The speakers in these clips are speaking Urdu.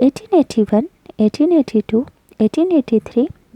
1881, 1882, 1883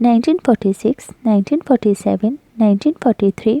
1946, 1947, 1943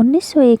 1901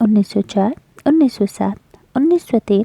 1904, 1907, 1903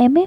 MA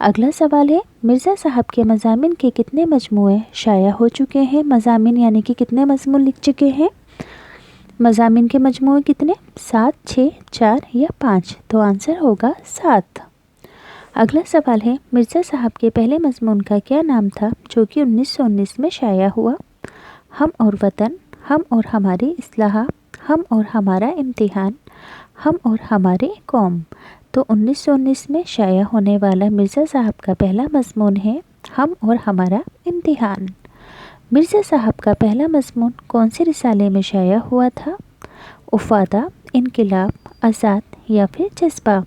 اگلا سوال ہے مرزا صاحب کے مضامین کے کتنے مجموعے شائع ہو چکے ہیں؟ مضامین یعنی کہ کتنے مضمون لکھ چکے ہیں؟ مضامین کے مجموعے کتنے؟ 7، 6، 4 یا 5؟ تو آنسر ہوگا 7۔ اگلا سوال ہے مرزا صاحب کے پہلے مضمون کا کیا نام تھا جو کہ 1919 میں شائع ہوا؟ ہم اور وطن، ہم اور ہماری اصلاح، ہم اور ہمارا امتحان، ہم اور ہماری قوم۔ تو 1919 میں شائع ہونے والا مرزا صاحب کا پہلا مضمون ہے ہم اور ہمارا امتحان۔ مرزا صاحب کا پہلا مضمون کون سے رسالے میں شائع ہوا تھا؟ افادہ، انقلاب، آزاد یا پھر جذبہ؟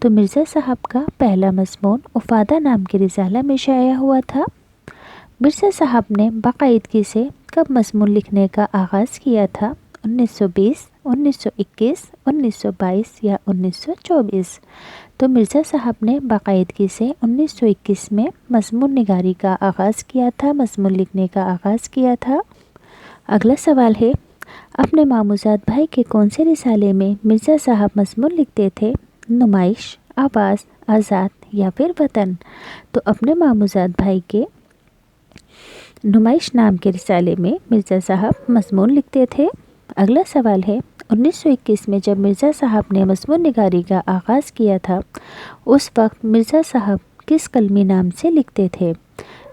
تو مرزا صاحب کا پہلا مضمون افادہ نام کے رسالہ میں شائع ہوا تھا۔ مرزا صاحب نے باقاعدگی سے کب مضمون لکھنے کا آغاز کیا تھا؟ 1920، 1921، 1922 یا 1924؟ تو مرزا صاحب نے باقاعدگی سے 1921 میں مضمون نگاری کا آغاز کیا تھا، مضمون لکھنے کا آغاز کیا تھا۔ اگلا سوال ہے اپنے ماموزاد بھائی کے کون سے رسالے میں مرزا صاحب مضمون لکھتے تھے؟ نمائش، آواز، آزاد یا پھر وطن؟ تو اپنے ماموزاد بھائی کے نمائش نام کے رسالے میں مرزا صاحب مضمون لکھتے تھے۔ اگلا سوال ہے 1921 میں جب مرزا صاحب نے مضمون نگاری کا آغاز کیا تھا اس وقت مرزا صاحب کس قلمی نام سے لکھتے تھے؟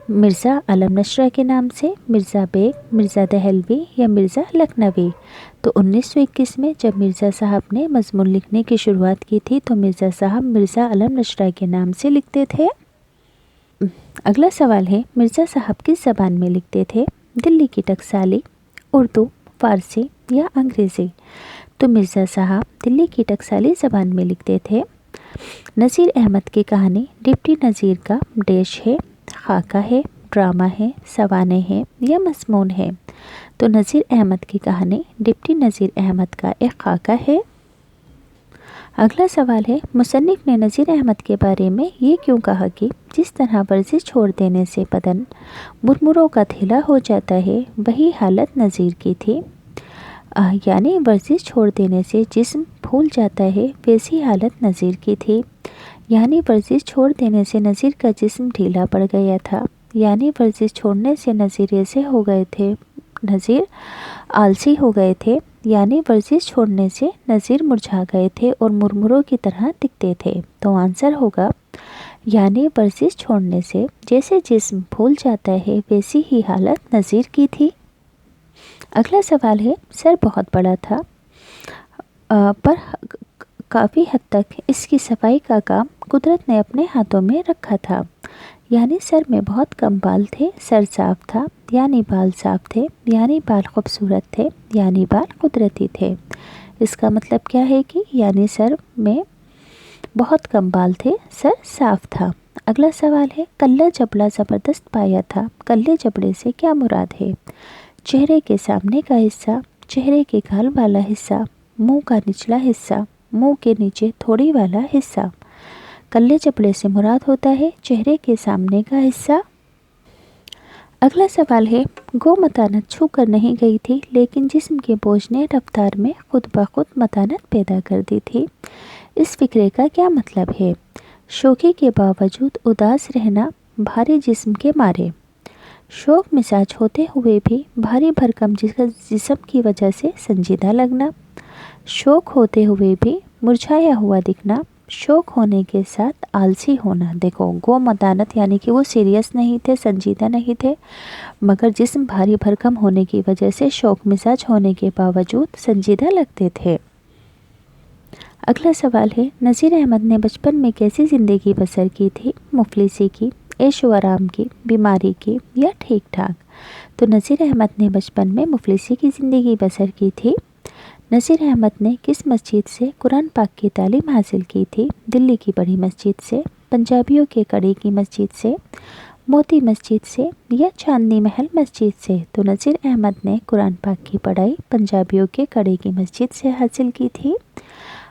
مرزا علم نشرہ کے نام سے، مرزا بیگ، مرزا دہلوی یا مرزا لکھنوی؟ تو 1921 میں جب مرزا صاحب نے مضمون لکھنے کی شروعات کی تھی تو مرزا صاحب مرزا علم نشرہ کے نام سے لکھتے تھے۔ اگلا سوال ہے مرزا صاحب کس زبان میں لکھتے تھے؟ دلی کی ٹکسالی، اردو، فارسی یا انگریزی؟ تو مرزا صاحب دلی کی ٹکسالی زبان میں لکھتے تھے۔ نذیر احمد کی کہانی ڈپٹی نذیر کا ڈیش ہے، خاکہ ہے، ڈرامہ ہے، سوانح ہے یا مضمون ہے؟ تو نذیر احمد کی کہانی ڈپٹی نذیر احمد کا ایک خاکہ ہے۔ اگلا سوال ہے مصنف نے نذیر احمد کے بارے میں یہ کیوں کہا کہ جس طرح ورزش چھوڑ دینے سے بدن مرمروں کا تھیلا ہو جاتا ہے وہی حالت نذیر کی تھی؟ یعنی ورزش چھوڑ دینے سے جسم پھول جاتا ہے ویسی حالت نذیر کی تھی، یعنی ورزش چھوڑ دینے سے نذیر کا جسم ڈھیلا پڑ گیا تھا، یعنی ورزش چھوڑنے سے نذیر ایسے ہو گئے تھے، نذیر آلسی ہو گئے تھے، یعنی ورزش چھوڑنے سے نذیر مرجھا گئے تھے اور مرمروں کی طرح دکھتے تھے۔ تو آنسر ہوگا یعنی ورزش چھوڑنے سے جیسے جسم پھول جاتا ہے ویسی ہی حالت نذیر کی تھی۔ اگلا سوال ہے سر بہت بڑا تھا پر کافی حد تک اس کی صفائی کا کام قدرت نے اپنے ہاتھوں میں رکھا تھا، یعنی سر میں بہت کم بال تھے، سر صاف تھا، یعنی بال صاف تھے، یعنی بال خوبصورت تھے، یعنی بال قدرتی تھے۔ اس کا مطلب کیا ہے کہ یعنی سر میں بہت کم بال تھے، سر صاف تھا۔ اگلا سوال ہے کلہ جبڑا زبردست پایا تھا، کلے جبڑے سے کیا مراد ہے؟ چہرے کے سامنے کا حصہ، چہرے کے گال والا حصہ، منہ کا نچلا حصہ، منہ کے نیچے تھوڑی والا حصہ؟ کلے جبڑے سے مراد ہوتا ہے چہرے کے سامنے کا حصہ۔ اگلا سوال ہے گو متانت چھو کر نہیں گئی تھی لیکن جسم کے بوجھ نے رفتار میں خود بخود متانت پیدا کر دی تھی، اس فقرے کا کیا مطلب ہے؟ شوخی کے باوجود اداس رہنا بھاری جسم کے مارے، شوق مزاج ہوتے ہوئے بھی بھاری بھرکم جسم کی وجہ سے سنجیدہ لگنا، شوق ہوتے ہوئے بھی مرجھایا ہوا دکھنا، شوق ہونے کے ساتھ آلسی ہونا۔ دیکھو گو متانت یعنی کہ وہ سیریس نہیں تھے، سنجیدہ نہیں تھے، مگر جسم بھاری بھرکم ہونے کی وجہ سے شوق مزاج ہونے کے باوجود سنجیدہ لگتے تھے۔ اگلا سوال ہے نذیر احمد نے بچپن میں کیسی زندگی بسر کی تھی؟ مفلسی کی، عیش و آرام کی، بیماری کی یا ٹھیک ٹھاک؟ تو نذیر احمد نے بچپن میں مفلسی کی زندگی بسر کی تھی۔ نذیر احمد نے کس مسجد سے قرآن پاک کی تعلیم حاصل کی تھی؟ دلی کی بڑی مسجد سے، پنجابیوں کے کڑی کی مسجد سے، موتی مسجد سے یا چاندنی محل مسجد سے؟ تو نذیر احمد نے قرآن پاک کی پڑھائی پنجابیوں کے کڑی کی مسجد سے حاصل کی تھی۔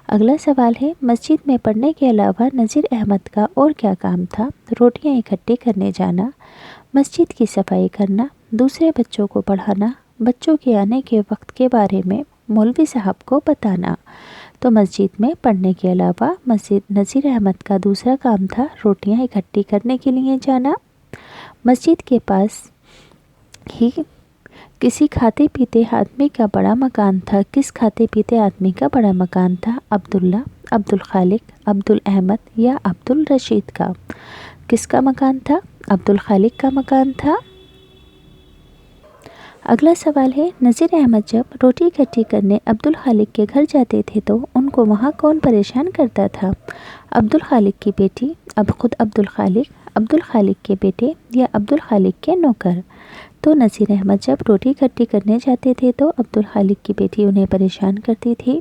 اگلا سوال ہے مسجد میں پڑھنے کے علاوہ نذیر احمد کا اور کیا کام تھا؟ روٹیاں اکٹھی کرنے جانا، مسجد کی صفائی کرنا، دوسرے بچوں کو پڑھانا، بچوں کے آنے کے وقت کے بارے میں مولوی صاحب کو بتانا۔ تو مسجد میں پڑھنے کے علاوہ نذیر احمد کا دوسرا کام تھا روٹیاں اکٹھی کرنے کے لیے جانا۔ مسجد کے پاس ہی کسی کھاتے پیتے آدمی کا بڑا مکان تھا۔ کس کھاتے پیتے آدمی کا بڑا مکان تھا؟ عبداللہ، عبدالخالق، عبدالحمد یا عبدالرشید کا۔ کس کا مکان تھا؟ عبدالخالق کا مکان تھا۔ اگلا سوال ہے، نذیر احمد جب روٹی اکٹھی کرنے عبدالخالق کے گھر جاتے تھے تو ان کو وہاں کون پریشان کرتا تھا؟ عبدالخالق کی بیٹی، اب خود عبدالخالق کے بیٹے یا عبدالخالق کے نوکر؟ تو نذیر احمد جب روٹی اکٹھی کرنے جاتے تھے تو عبدالخالق کی بیٹی انہیں پریشان کرتی تھی۔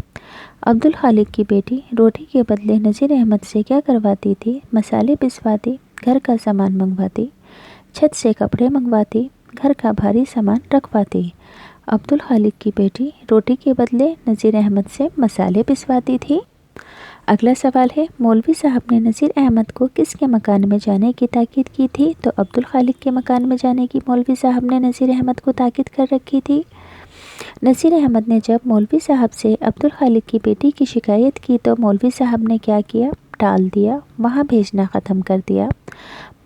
عبدالخالق کی بیٹی روٹی کے بدلے نذیر احمد سے کیا کرواتی تھی؟ مسالے پسواتی، گھر کا سامان منگواتی، چھت سے کپڑے منگواتی، گھر کا بھاری سامان رکھواتی۔ عبدالخالق کی بیٹی روٹی کے بدلے نذیر احمد سے مسالے پسواتی تھی۔ اگلا سوال ہے، مولوی صاحب نے نذیر احمد کو کس کے مکان میں جانے کی تاکید کی تھی؟ تو عبدالخالق کے مکان میں جانے کی مولوی صاحب نے نذیر احمد کو تاکید کر رکھی تھی۔ نذیر احمد نے جب مولوی صاحب سے عبدالخالق کی بیٹی کی شکایت کی تو مولوی صاحب نے کیا کیا؟ ٹال دیا، وہاں بھیجنا ختم کر دیا۔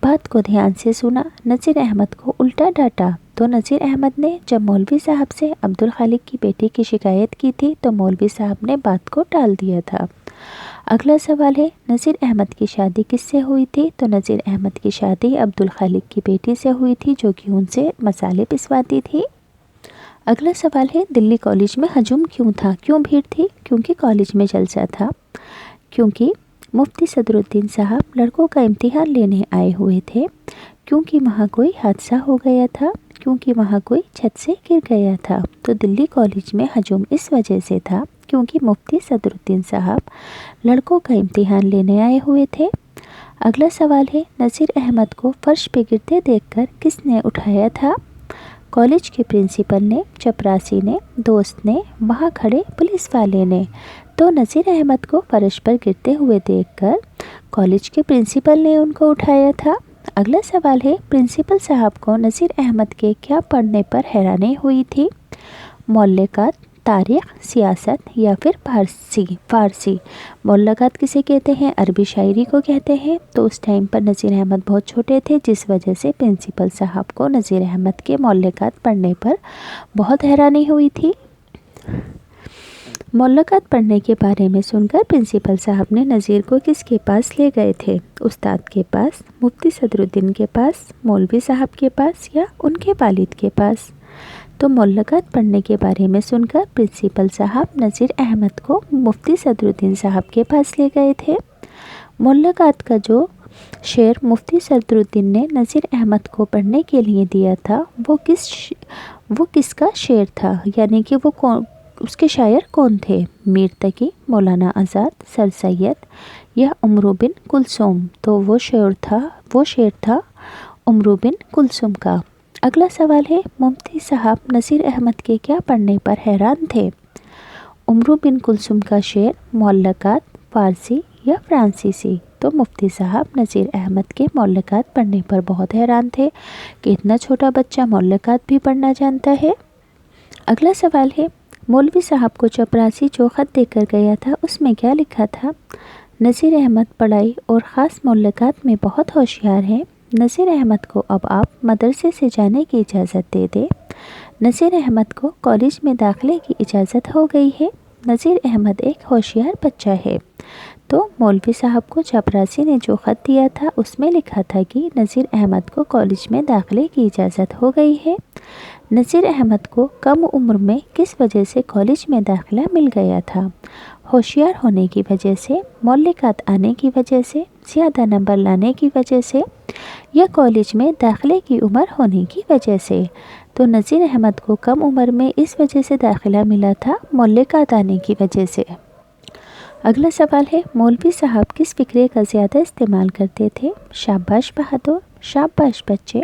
بات کو دھیان سے سنا، نذیر احمد کو الٹا ڈانٹا۔ تو نذیر احمد نے جب مولوی صاحب سے عبدالخالق کی بیٹی کی شکایت کی تھی تو مولوی صاحب نے بات کو ٹال دیا تھا۔ اگلا سوال ہے، نذیر احمد کی شادی کس سے ہوئی تھی؟ تو نذیر احمد کی شادی عبدالخالق کی بیٹی سے ہوئی تھی جو کہ ان سے مسالے پسواتی تھی۔ اگلا سوال ہے، دلی کالج میں ہجوم کیوں تھا؟ کیوں بھیڑ تھی؟ کیونکہ کالج میں جلسہ تھا، کیونکہ مفتی صدر الدین صاحب لڑکوں کا امتحان لینے آئے ہوئے تھے، کیونکہ وہاں کوئی حادثہ ہو گیا تھا، کیونکہ وہاں کوئی چھت سے گر گیا تھا۔ تو دلی کالج میں ہجوم اس وجہ سے تھا کیونکہ مفتی صدر الدین صاحب لڑکوں کا امتحان لینے آئے ہوئے تھے۔ اگلا سوال ہے، نذیر احمد کو فرش پہ گرتے دیکھ کر کس نے اٹھایا تھا؟ کالج کے پرنسپل نے، چپراسی نے، دوست نے، وہاں کھڑے پولیس والے نے۔ تو نذیر احمد کو فرش پر گرتے ہوئے دیکھ کر کالج کے پرنسپل نے ان کو اٹھایا تھا۔ اگلا سوال ہے، پرنسپل صاحب کو نذیر احمد کے کیا پڑھنے پر حیرانی ہوئی تھی؟ مولکات، تاریخ، سیاست یا پھر فارسی۔ مولکات کسے کہتے ہیں؟ عربی شاعری کو کہتے ہیں۔ تو اس ٹائم پر نذیر احمد بہت چھوٹے تھے جس وجہ سے پرنسپل صاحب کو نذیر احمد کے مولکات پڑھنے پر بہت حیرانی ہوئی تھی۔ مولکات پڑھنے کے بارے میں سن کر پرنسپل صاحب نے نذیر کو کس کے پاس لے گئے تھے؟ استاد کے پاس، مفتی صدر الدین کے پاس، مولوی صاحب کے پاس یا ان کے والد کے پاس؟ تو مولکات پڑھنے کے بارے میں سن کر پرنسپل صاحب نذیر احمد کو مفتی صدر الدین صاحب کے پاس لے گئے تھے۔ مولکات کا جو شعر مفتی صدر الدین نے نذیر احمد کو پڑھنے کے لیے دیا تھا وہ کس کا شعر تھا؟ یعنی کہ اس کے شاعر کون تھے؟ میر تقی، مولانا آزاد، سر سید یا امرو بن کلثوم؟ تو وہ شعر تھا امرو بن کلثوم کا۔ اگلا سوال ہے، مفتی صاحب نذیر احمد کے کیا پڑھنے پر حیران تھے؟ امرو بن کلثوم کا شعر، مولکات، فارسی یا فرانسیسی؟ تو مفتی صاحب نذیر احمد کے مولکات پڑھنے پر بہت حیران تھے کہ اتنا چھوٹا بچہ مولکات بھی پڑھنا جانتا ہے۔ اگلا سوال ہے، مولوی صاحب کو چپراسی جو خط دے کر گیا تھا اس میں کیا لکھا تھا؟ نذیر احمد پڑھائی اور خاص مولکات میں بہت ہوشیار ہے، نذیر احمد کو اب آپ مدرسے سے جانے کی اجازت دے دیں۔ نذیر احمد کو کالج میں داخلے کی اجازت ہو گئی ہے، نذیر احمد ایک ہوشیار بچہ ہے۔ تو مولوی صاحب کو چپراسی نے جو خط دیا تھا اس میں لکھا تھا کہ نذیر احمد کو کالج میں داخلے کی اجازت ہو گئی ہے۔ نذیر احمد کو کم عمر میں کس وجہ سے کالج میں داخلہ مل گیا تھا؟ ہوشیار ہونے کی وجہ سے، مولکات آنے کی وجہ سے، زیادہ نمبر لانے کی وجہ سے یا کالج میں داخلے کی عمر ہونے کی وجہ سے؟ تو نذیر احمد کو کم عمر میں اس وجہ سے داخلہ ملا تھا، مولکات آنے کی وجہ سے۔ اگلا سوال ہے، مولوی صاحب کس فقرے کا زیادہ استعمال کرتے تھے؟ شاباش بہادر، شاباش بچے،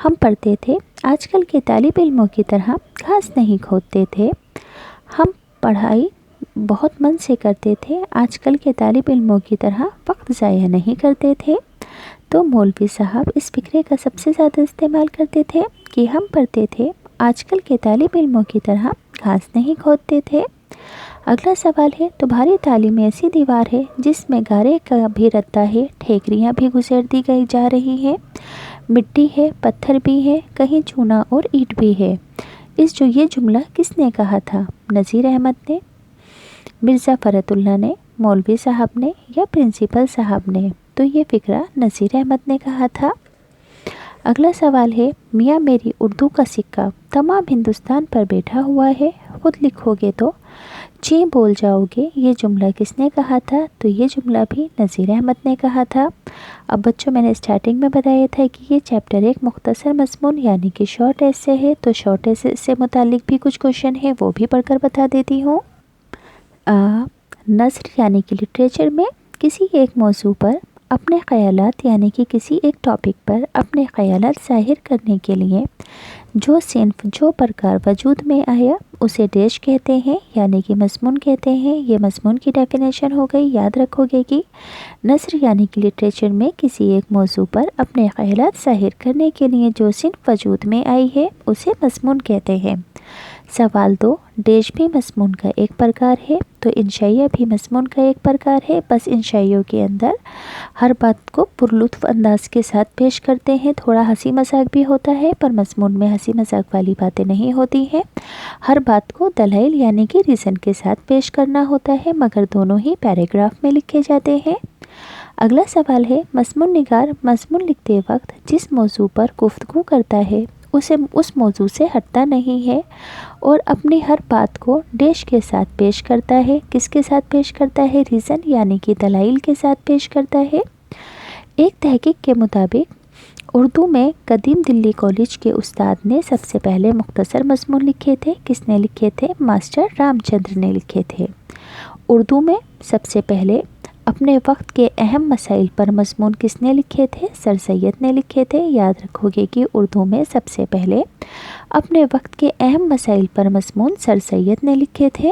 ہم پڑھتے تھے، آج کل کے طالب علموں کی طرح گھاس نہیں کھودتے تھے، ہم پڑھائی بہت من سے کرتے تھے، آج کل کے طالب علموں کی طرح وقت ضائع نہیں کرتے تھے۔ تو مولوی صاحب اس فقرے کا سب سے زیادہ استعمال کرتے تھے کہ ہم پڑھتے تھے، آج کل کے طالب علموں کی طرح گھاس نہیں کھودتے تھے۔ اگلا سوال ہے تمہاری تعلیم ایسی دیوار ہے جس میں گارے کا بھی ردا ہے، ٹھیکریاں بھی گزر دی گئی جا رہی ہیں، مٹی ہے، پتھر بھی ہے، کہیں چونا اور اینٹ بھی ہے۔ یہ جملہ کس نے کہا تھا؟ نذیر احمد نے، مرزا فرت اللہ نے، مولوی صاحب نے یا پرنسپل صاحب نے؟ تو یہ فقرہ نذیر احمد نے کہا تھا۔ اگلا سوال ہے میاں میری اردو کا سکہ تمام ہندوستان پر بیٹھا ہوا ہے، خود لکھو گے تو چیں بول جاؤ گے، یہ جملہ کس نے کہا تھا؟ تو یہ جملہ بھی نذیر احمد نے کہا تھا۔ اب بچوں میں نے اسٹارٹنگ میں بتایا تھا کہ یہ چیپٹر ایک مختصر مضمون یعنی کہ شارٹ ایسے ہے، تو شارٹ ایسے سے متعلق بھی کچھ کوشچن ہیں وہ بھی پڑھ کر بتا دیتی ہوں۔ نثر یعنی کہ لٹریچر میں کسی ایک موضوع پر اپنے خیالات یعنی کہ کسی ایک ٹاپک پر اپنے خیالات ظاہر کرنے کے لیے جو صنف جو پرکار وجود میں آیا اسے ڈیش کہتے ہیں یعنی کہ مضمون کہتے ہیں۔ یہ مضمون کی ڈیفینیشن ہو گئی، یاد رکھو گے کہ نثر یعنی کہ لٹریچر میں کسی ایک موضوع پر اپنے خیالات ظاہر کرنے کے لیے جو صنف وجود میں آئی ہے اسے مضمون کہتے ہیں۔ سوال 2، ڈیش بھی مضمون کا ایک پرکار ہے، تو انشائیہ بھی مضمون کا ایک پرکار ہے، بس انشائیوں کے اندر ہر بات کو پرلطف انداز کے ساتھ پیش کرتے ہیں، تھوڑا ہنسی مذاق بھی ہوتا ہے پر مضمون میں ہنسی مذاق والی باتیں نہیں ہوتی ہیں، ہر بات کو دلائل یعنی کہ ریزن کے ساتھ پیش کرنا ہوتا ہے، مگر دونوں ہی پیراگراف میں لکھے جاتے ہیں۔ اگلا سوال ہے مضمون نگار مضمون لکھتے وقت جس موضوع پر گفتگو کرتا ہے اسے اس موضوع سے ہٹتا نہیں ہے اور اپنی ہر بات کو ڈیش کے ساتھ پیش کرتا ہے۔ کس کے ساتھ پیش کرتا ہے؟ ریزن یعنی کہ دلائل کے ساتھ پیش کرتا ہے۔ ایک تحقیق کے مطابق اردو میں قدیم دلی کالج کے استاد نے سب سے پہلے مختصر مضمون لکھے تھے۔ کس نے لکھے تھے؟ ماسٹر رام چندر نے لکھے تھے۔ اردو میں سب سے پہلے اپنے وقت کے اہم مسائل پر مضمون کس نے لکھے تھے؟ سر سید نے لکھے تھے۔ یاد رکھو گے کہ اردو میں سب سے پہلے اپنے وقت کے اہم مسائل پر مضمون سر سید نے لکھے تھے۔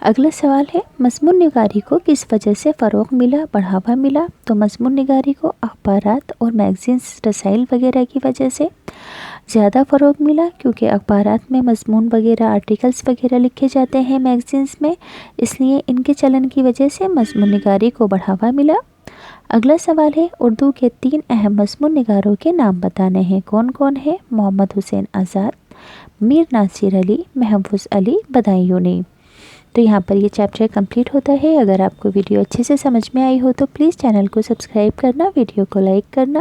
اگلا سوال ہے مضمون نگاری کو کس وجہ سے فروغ ملا، بڑھاوا ملا؟ تو مضمون نگاری کو اخبارات اور میگزینز، رسائل وغیرہ کی وجہ سے زیادہ فروغ ملا، کیونکہ اخبارات میں مضمون وغیرہ آرٹیکلز وغیرہ لکھے جاتے ہیں میگزینز میں، اس لیے ان کے چلن کی وجہ سے مضمون نگاری کو بڑھاوا ملا۔ اگلا سوال ہے اردو کے 3 اہم مضمون نگاروں کے نام بتانے ہیں، کون کون ہے؟ محمد حسین آزاد، میر ناصر علی، محفوظ علی بدایونی۔ تو یہاں پر یہ چیپٹر کمپلیٹ ہوتا ہے۔ اگر آپ کو ویڈیو اچھے سے سمجھ میں آئی ہو تو پلیز چینل کو سبسکرائب کرنا، ویڈیو کو لائک کرنا